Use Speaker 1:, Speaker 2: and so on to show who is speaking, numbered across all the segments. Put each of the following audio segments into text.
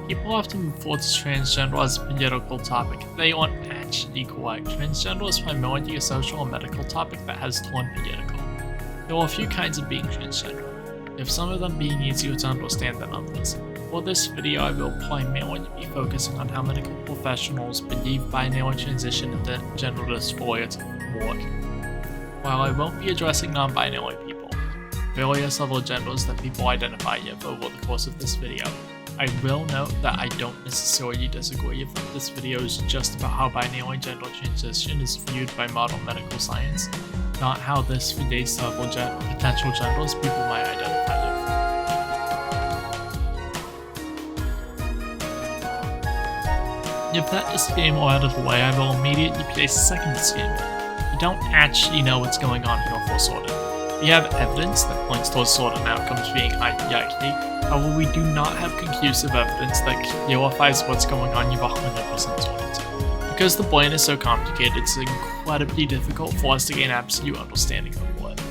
Speaker 1: People often refer to transgender as a political topic. They aren't actually correct. Transgender is primarily a social and medical topic that has turned political. There are a few kinds of being transgender, with some of them being easier to understand than others. For this video, I will primarily be focusing on how medical professionals believe binary transition and gender dysphoria to work. While I won't be addressing non-binary people, various other genders that people identify with over the course of this video, I will note that I don't necessarily disagree if this video is just about how binary gender transition is viewed by modern medical science, not how this relates to other potential genders people might identify with. With that disclaimer out of the way, I will immediately place a second disclaimer. We don't actually know what's going on here for certain. We have evidence that points towards certain outcomes being likely. However, we do not have conclusive evidence that clarifies what's going on with 100% certainty. Because the brain is so complicated, it's incredibly difficult for us to gain absolute understanding of it.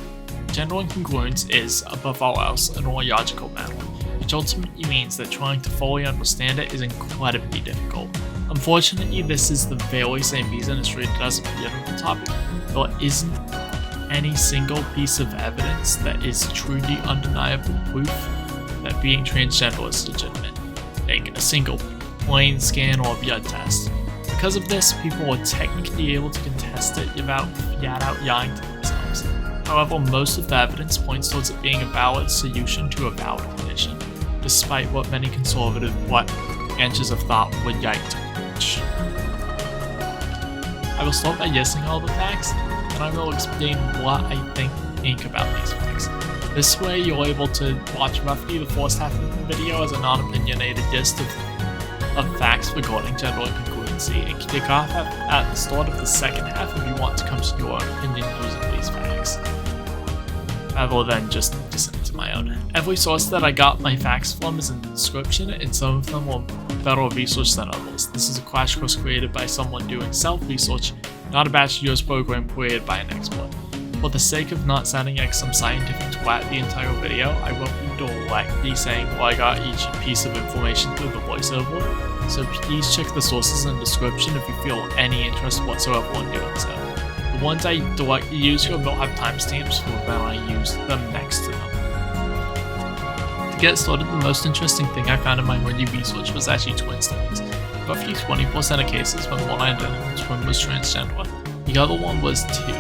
Speaker 1: Gender incongruence is, above all else, an illogical matter, which ultimately means that trying to fully understand it is incredibly difficult. Unfortunately, this is the very same reason it's treated as a political topic. There isn't any single piece of evidence that is truly undeniable proof that being transgender is legitimate, like a single brain scan or blood test. Because of this, people are technically able to contest it without flat out lying to themselves. However, most of the evidence points towards it being a valid solution to a valid condition, despite what many conservative branches of thought would like to preach. I will start by listing all the facts, and I will explain what I think about these facts. This way, you're able to watch roughly the first half of the video as a non-opinionated list of facts regarding gender incongruency, and click off at the start of the second half if you want to come to your own opinion using these facts, rather than just listening to my own. Every source that I got my facts from is in the description, and some of them were better research than others. This is a crash course created by someone doing self-research, not a bachelor's program created by an expert. For the sake of not sounding like some scientific twat the entire video, I won't be directly saying where I got each piece of information through the voiceover, so please check the sources in the description if you feel any interest whatsoever in doing so. The ones I directly use here will have timestamps for when I use them next to them. To get started, the most interesting thing I found in my early research was actually twin studies. Roughly 20% of cases when one identical twin was transgender, the other one was two.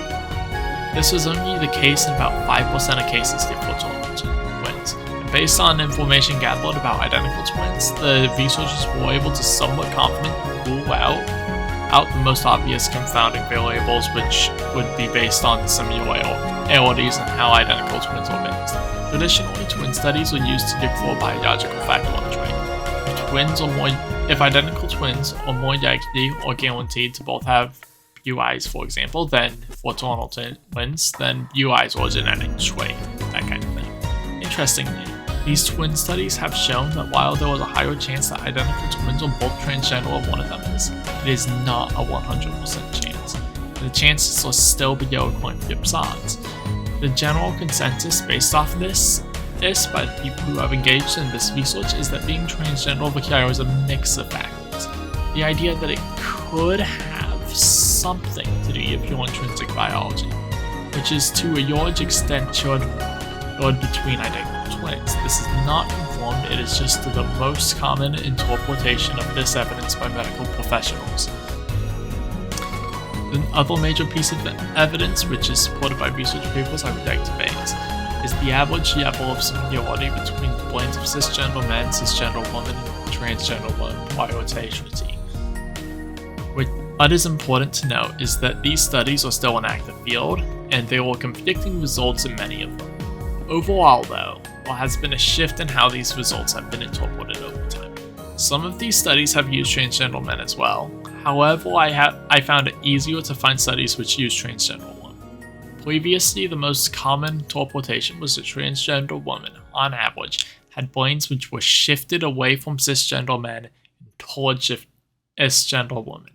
Speaker 1: This was only the case in about 5% of cases for fraternal twins. And based on information gathered about identical twins, the researchers were able to somewhat confidently rule out the most obvious confounding variables, which would be based on similarities in how identical twins are raised. Traditionally, twin studies were used to look for a biological factor on the trait. If identical twins are more likely or guaranteed to both have UIs, for example, than fraternal twins, then UIs are a genetic trait, that kind of thing. Interestingly, these twin studies have shown that while there is a higher chance that identical twins are both transgender or one of them is, it is not a 100% chance. The chances are still below coin flip odds. The general consensus based off of this by the people who have engaged in this research is that being transgender requires a mix of factors. The idea that it could have something to do with your intrinsic biology, which is to a large extent shared between identical twins. This is not confirmed, it is just the most common interpretation of this evidence by medical professionals. The other major piece of evidence, which is supported by research papers I would like to raise, is the average level of similarity between the brains of cisgender men, cisgender women, and transgender women prior to age 15. What is important to note is that these studies are still an active field, and there are conflicting results in many of them. Overall, though, there has been a shift in how these results have been interpreted over time. Some of these studies have used transgender men as well. However, I found it easier to find studies which use transgender women. Previously, the most common interpretation was that transgender women, on average, had brains which were shifted away from cisgender men and towards cisgender women.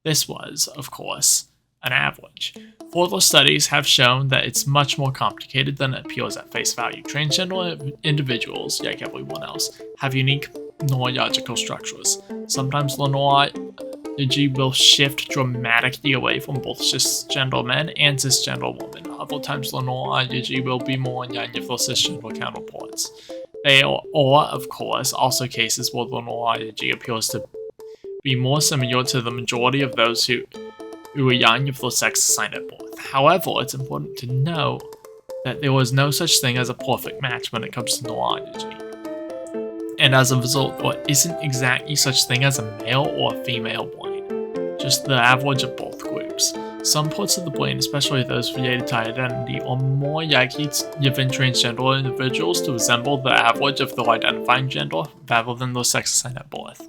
Speaker 1: This was, of course, an average. Further studies have shown that it's much more complicated than it appears at face value. Transgender individuals, like everyone else, have unique neurological structures. Sometimes the neurology will shift dramatically away from both cisgender men and cisgender women. Other times the neurology will be more in line with the cisgender counterparts. There are, of course, also cases where the neurology appears to be more similar to the majority of those who are young with the sex assigned at birth. However, it's important to know that there was no such thing as a perfect match when it comes to neurology. And as a result, there isn't exactly such thing as a male or a female brain, just the average of both groups. Some parts of the brain, especially those related to identity, are more likely given transgender individuals to resemble the average of their identifying gender rather than their sex assigned at birth.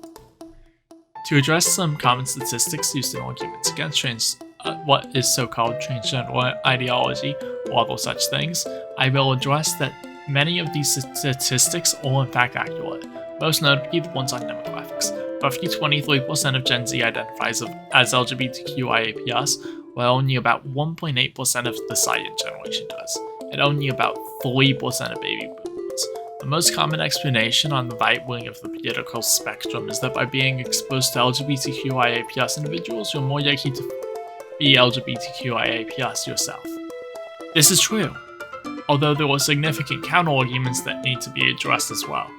Speaker 1: To address some common statistics used in arguments against what is so-called transgender ideology or other such things, I will address that many of these statistics are in fact accurate, most notably the ones on demographics. Roughly 23% of Gen Z identifies as LGBTQIA+, while only about 1.8% of the Silent generation does, and only about 3% of baby boomers. The most common explanation on the right wing of the political spectrum is that by being exposed to LGBTQIA+ individuals, you're more likely to be LGBTQIA+ yourself. This is true, although there are significant counter-arguments that need to be addressed as well.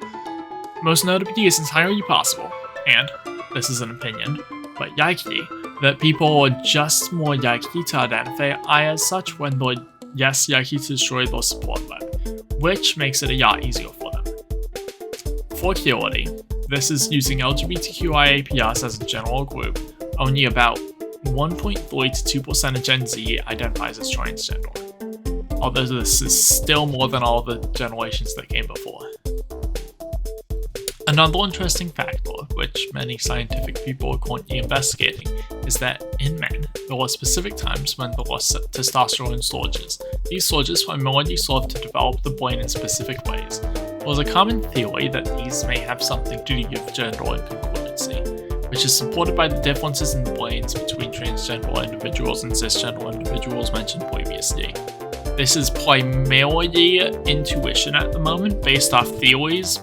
Speaker 1: Most notably, it's entirely possible, and this is an opinion, but likely, that people are just more likely to identify as such when they're less likely to destroy their support web, which makes it a lot easier for them. For clarity, this is using LGBTQIA+ as a general group. Only about 1.3 to 2% of Gen Z identifies as transgender, although this is still more than all the generations that came before. Another interesting factor, which many scientific people are currently investigating, is that in men, there are specific times when there are testosterone surges. These surges primarily serve to develop the brain in specific ways. There's a common theory that these may have something to do with gender incongruency, which is supported by the differences in the brains between transgender individuals and cisgender individuals mentioned previously. This is primarily intuition at the moment, based off theories,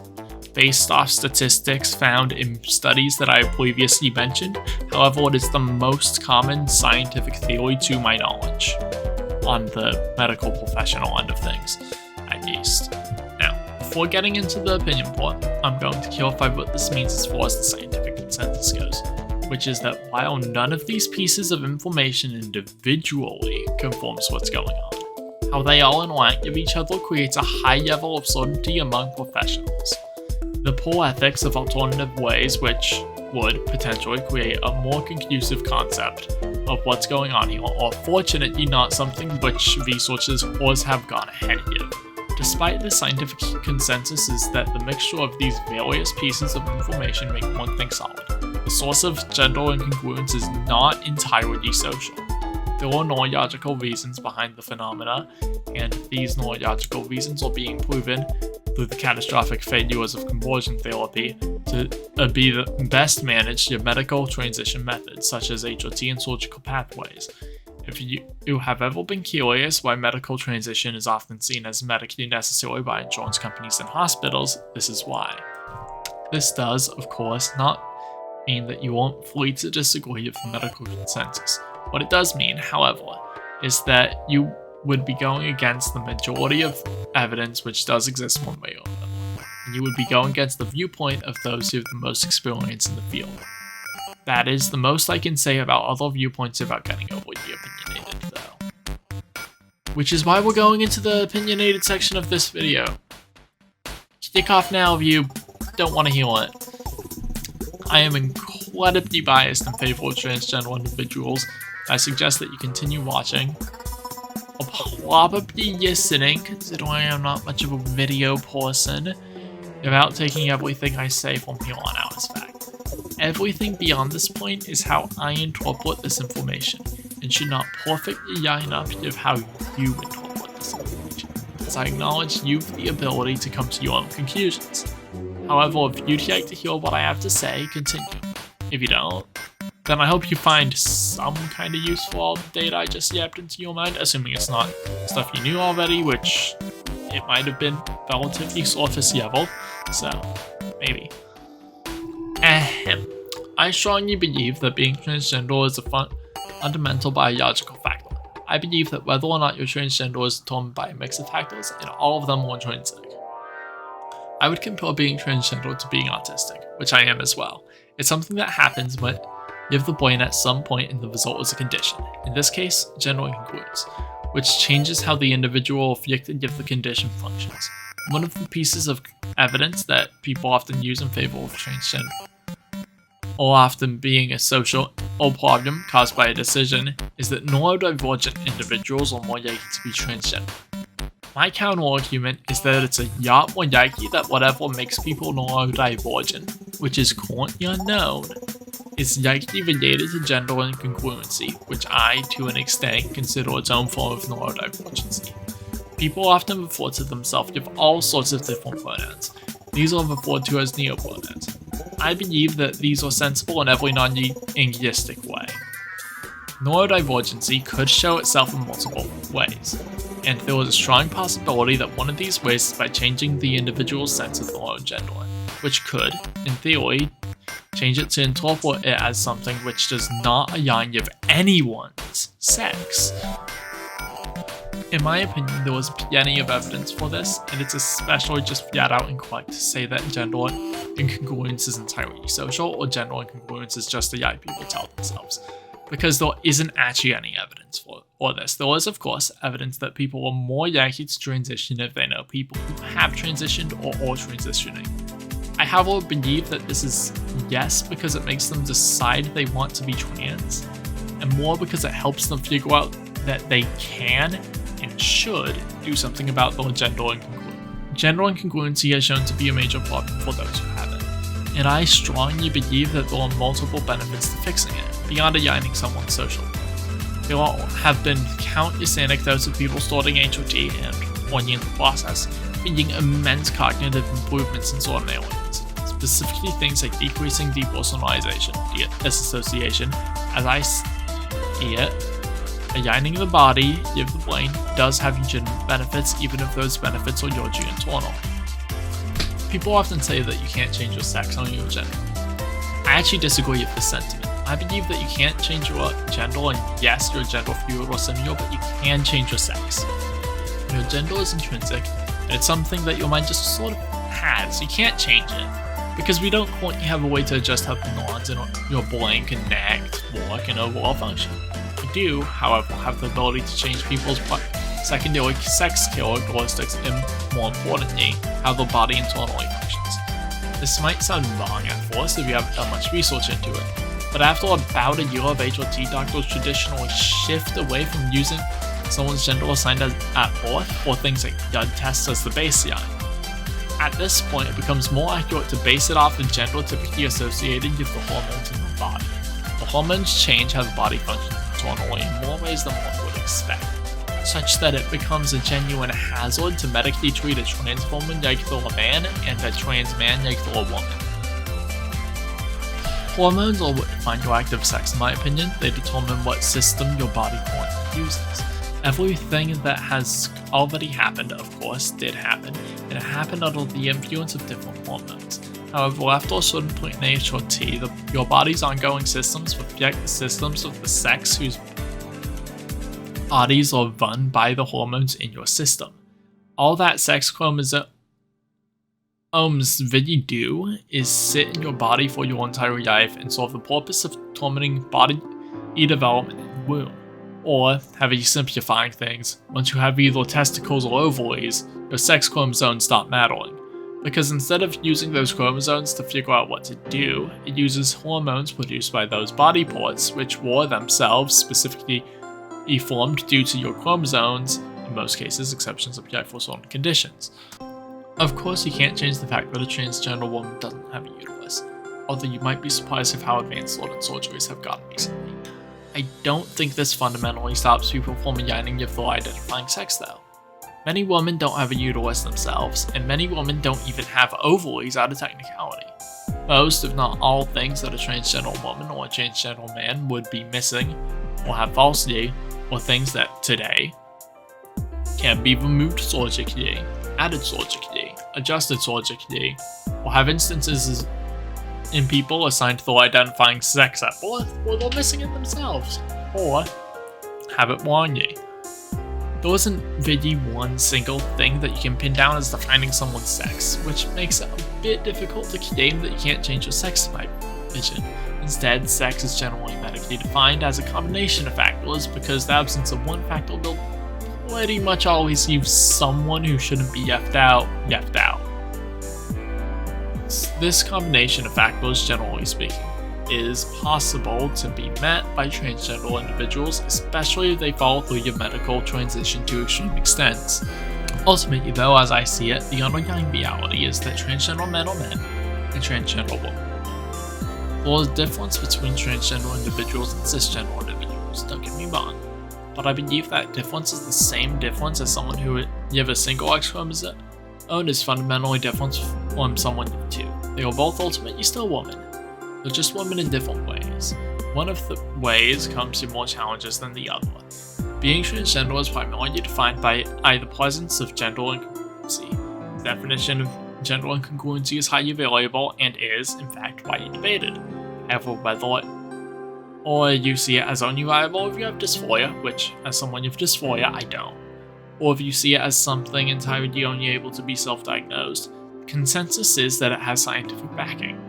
Speaker 1: based off statistics found in studies that I previously mentioned. However, it is the most common scientific theory to my knowledge, on the medical professional end of things, at least. Now, before getting into the opinion part, I'm going to clarify what this means as far as the scientific consensus goes, which is that while none of these pieces of information individually confirms what's going on, how they all interact with each other creates a high level of certainty among professionals. The poor ethics of alternative ways, which would potentially create a more conclusive concept of what's going on here, are fortunately not something which researchers always have gone ahead of. Despite the scientific consensus is that the mixture of these various pieces of information make one thing solid. The source of gender incongruence is not entirely social. There are neurological reasons behind the phenomena, and these neurological reasons are being proven through the catastrophic failures of conversion therapy to be the best managed medical transition methods, such as HRT and surgical pathways. If you have ever been curious why medical transition is often seen as medically necessary by insurance companies and hospitals, this is why. This does, of course, not mean that you aren't free to disagree with the medical consensus. What it does mean, however, is that you would be going against the majority of evidence which does exist one way or another, and you would be going against the viewpoint of those who have the most experience in the field. That is the most I can say about other viewpoints about getting overly opinionated, though. Which is why we're going into the opinionated section of this video. Kick off now if you don't want to hear it. I am incredibly biased in favor of transgender individuals. I suggest that you continue watching. I'll probably be listening, considering I'm not much of a video person, without taking everything I say from here on out as fact. Everything beyond this point is how I interpret this information, and should not perfectly line up with how you interpret this information, as I acknowledge you've the ability to come to your own conclusions. However, if you'd like to hear what I have to say, continue. If you don't, then I hope you find some kind of useful data I just yapped into your mind, assuming it's not stuff you knew already, which it might have been relatively surface level, so maybe. Ahem. I strongly believe that being transgender is a fundamental biological factor. I believe that whether or not you're transgender is determined by a mix of factors, and all of them are intrinsic. I would compare being transgender to being autistic, which I am as well. It's something that happens when you have the brain at some point and the result is a condition. In this case, gender incongruence, which changes how the individual afflicted with the condition functions. One of the pieces of evidence that people often use in favor of transgender, or often being a social problem caused by a decision, is that neurodivergent individuals are more likely to be transgender. My counter-argument is that it's a lot more likely that whatever makes people neurodivergent, which is currently unknown, is likely related to gender incongruency, which I, to an extent, consider its own form of neurodivergency. People often refer to themselves with all sorts of different pronouns. These are referred to as neopronouns. I believe that these are sensible in every non-linguistic way. Neurodivergency could show itself in multiple ways, and there is a strong possibility that one of these ways is by changing the individual's sense of their own gender, which could, in theory, change it to interpret it as something which does not align with anyone's sex. In my opinion, there was plenty of evidence for this, and it's especially just flat out incorrect to say that gender incongruence is entirely social, or gender incongruence is just a lie people tell themselves, because there isn't actually any evidence for this. There is, of course, evidence that people are more likely to transition if they know people who have transitioned or are transitioning. I however believe that this is yes because it makes them decide they want to be trans, and more because it helps them figure out that they can and should do something about their gender incongruence. Gender incongruency has shown to be a major problem for those who have it, and I strongly believe that there are multiple benefits to fixing it, beyond aligning someone's social. There have been countless anecdotes of people starting HOT and, when in the process, finding immense cognitive improvements in certain areas, specifically things like decreasing depersonalization, disassociation, as I see it. Aligning the body, give the brain, does have legitimate benefits, even if those benefits are largely internal. People often say that you can't change your sex or your gender. I actually disagree with this sentiment. I believe that you can't change your gender, and yes, you're gender fluid or similar, but you can change your sex. Your gender is intrinsic, and it's something that your mind just sort of has. You can't change it, because we don't currently have a way to adjust how the neurons in your brain connect, work, and overall function. We do, however, have the ability to change people's secondary sex characteristics and, more importantly, how their body internally functions. This might sound wrong at first if you haven't done much research into it, but after about a year of HRT, doctors traditionally shift away from using someone's gender assigned at birth or things like blood tests as the baseline. At this point, it becomes more accurate to base it off the gender typically associated with the hormones in the body. The hormones change how the body functions internally in more ways than one would expect, such that it becomes a genuine hazard to medically treat a trans woman like they're a man and a trans man like they're a woman. Hormones are what define your active sex, in my opinion. They determine what system your body currently uses. Everything that has already happened, of course, did happen, and it happened under the influence of different hormones. However, after a certain point in HRT, your body's ongoing systems reflect the systems of the sex whose bodies are run by the hormones in your system. All that sex chromosomes really do is sit in your body for your entire life and serve the purpose of determining body development in the womb. Or, heavily simplifying things, once you have either testicles or ovaries, your sex chromosomes stop mattering. Because instead of using those chromosomes to figure out what to do, it uses hormones produced by those body parts, which were themselves specifically formed due to your chromosomes, in most cases, exceptions apply for certain conditions. Of course, you can't change the fact that a transgender woman doesn't have a uterus, although you might be surprised at how advanced certain surgeries have gotten recently. I don't think this fundamentally stops people from aligning with their identifying sex though. Many women don't have a uterus themselves, and many women don't even have ovaries out of technicality. Most, if not all, things that a transgender woman or a transgender man would be missing or have falsely, or things that today can be removed surgically, added surgically, adjusted surgically, or have instances in people assigned to the identifying sex at birth, or they're missing it themselves, or have it worn you. There isn't really one single thing that you can pin down as defining someone's sex, which makes it a bit difficult to claim that you can't change your sex by vision. Instead, sex is generally medically defined as a combination of factors, because the absence of one factor will pretty much always leave someone who shouldn't be left out. This combination of factors, generally speaking, is possible to be met by transgender individuals, especially if they follow through your medical transition to extreme extents. Ultimately though, as I see it, the underlying reality is that transgender men are men and transgender women. There's a difference between transgender individuals and cisgender individuals, don't get me wrong, but I believe that difference is the same difference as someone who you have a single X chromosome is fundamentally different from someone with two. They are both ultimately still women. They're just women in different ways. One of the ways comes with more challenges than the other. Being transgender is primarily defined by either presence of gender incongruency. The definition of gender incongruency is highly variable and is, in fact, widely debated. However, whether or you see it as only viable if you have dysphoria, which, as someone with dysphoria, I don't, or if you see it as something entirely only able to be self-diagnosed, the consensus is that it has scientific backing.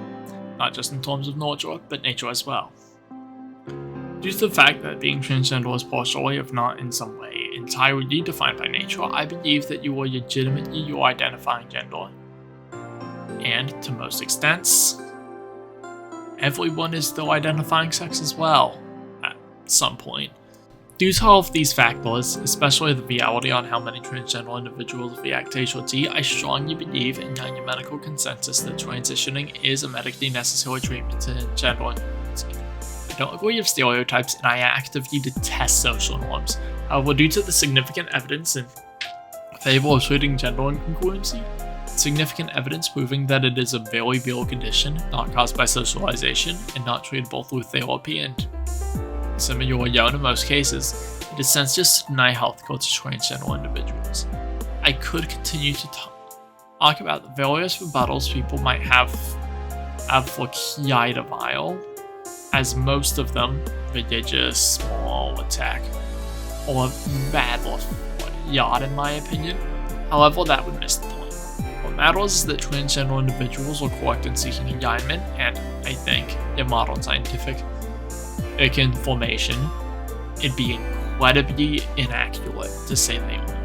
Speaker 1: Not just in terms of nurture, but nature as well. Due to the fact that being transgender is partially, if not in some way, entirely defined by nature, I believe that you are legitimately your identifying gender. And, to most extents, everyone is their identifying sex as well, at some point. Due to all of these factors, especially the reality on how many transgender individuals react to HRT, I strongly believe in the medical consensus that transitioning is a medically necessary treatment to gender incongruency. I don't agree with stereotypes and I actively detest social norms. However, due to the significant evidence in favor of treating gender incongruency, significant evidence proving that it is a very real condition, not caused by socialization, and not treatable through therapy and similar in most cases, it is senseless to deny healthcare to transgender individuals. I could continue to talk about the various rebuttals people might have for Kiidavile, as most of them religious, moral attack, or rather flawed in my opinion. However, that would miss the point. What matters is that transgender individuals are correct in seeking alignment, and I think, in modern scientific information, it'd be incredibly inaccurate to say they are.